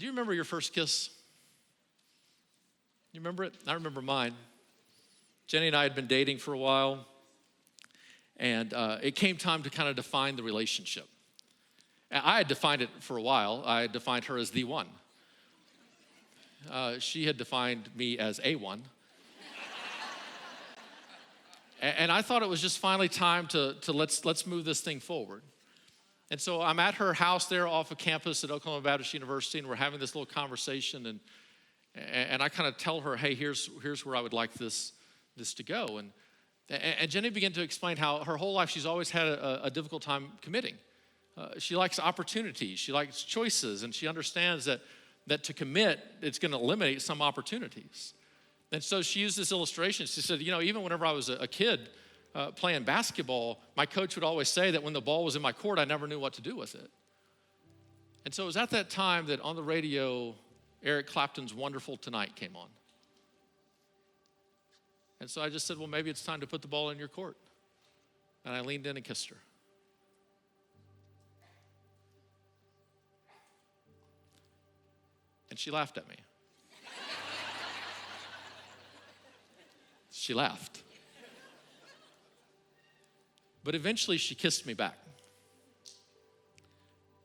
Do you remember your first kiss? You remember it? I remember mine. Jenny and I had been dating for a while, and it came time to kind of define the relationship. And I had defined it for a while. I had defined her as the one. She had defined me as a one. And I thought it was just finally time to let's move this thing forward. And so I'm at her house there off of campus at Oklahoma Baptist University, and we're having this little conversation, and I kind of tell her, hey, here's where I would like this to go. And Jenny began to explain how her whole life she's always had a difficult time committing. She likes opportunities, she likes choices, and she understands that to commit, it's going to eliminate some opportunities. And so she used this illustration. She said, even whenever I was a kid playing basketball, my coach would always say that when the ball was in my court, I never knew what to do with it. And so it was at that time that on the radio, Eric Clapton's Wonderful Tonight came on. And so I just said, well, maybe it's time to put the ball in your court. And I leaned in and kissed her. And she laughed at me. She laughed. But eventually she kissed me back.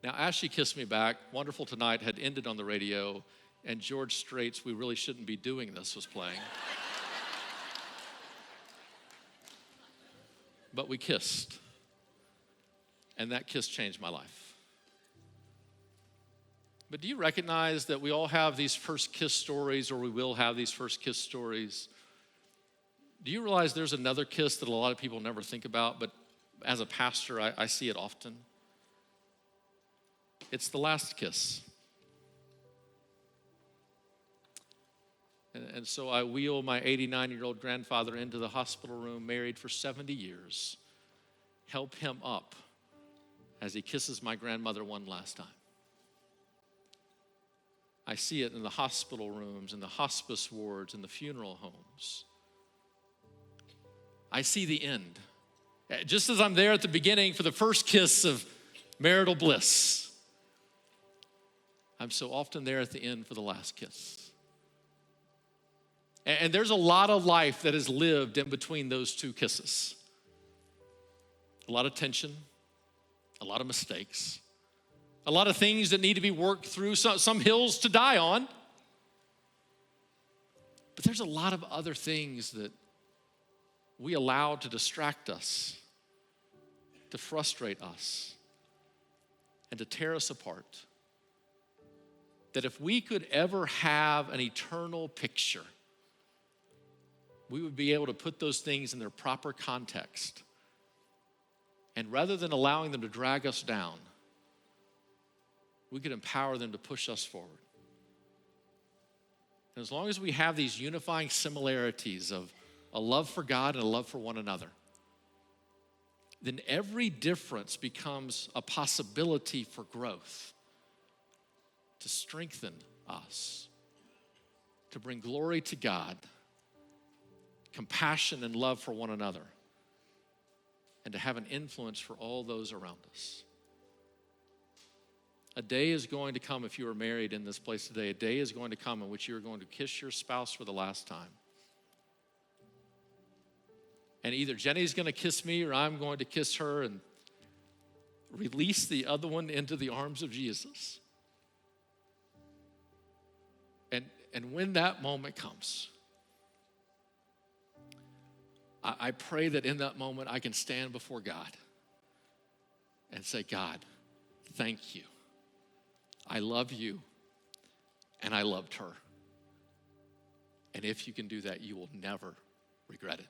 Now, as she kissed me back, Wonderful Tonight had ended on the radio, and George Strait's We Really Shouldn't Be Doing This was playing. But we kissed, and that kiss changed my life. But do you recognize that we all have these first kiss stories, or we will have these first kiss stories? Do you realize there's another kiss that a lot of people never think about, but as a pastor, I see it often? It's the last kiss. And so I wheel my 89-year-old grandfather into the hospital room, married for 70 years, help him up as he kisses my grandmother one last time. I see it in the hospital rooms, in the hospice wards, in the funeral homes. I see the end. Just as I'm there at the beginning for the first kiss of marital bliss, I'm so often there at the end for the last kiss. And there's a lot of life that is lived in between those two kisses. A lot of tension, a lot of mistakes, a lot of things that need to be worked through, some hills to die on. But there's a lot of other things that we allow to distract us, to frustrate us, and to tear us apart. That if we could ever have an eternal picture, we would be able to put those things in their proper context. And rather than allowing them to drag us down, we could empower them to push us forward. And as long as we have these unifying similarities of a love for God and a love for one another, then every difference becomes a possibility for growth, to strengthen us, to bring glory to God, compassion and love for one another, and to have an influence for all those around us. A day is going to come, if you are married in this place today, a day is going to come in which you are going to kiss your spouse for the last time. And either Jenny's going to kiss me or I'm going to kiss her and release the other one into the arms of Jesus. And when that moment comes, I pray that in that moment I can stand before God and say, God, thank you. I love you and I loved her. And if you can do that, you will never regret it.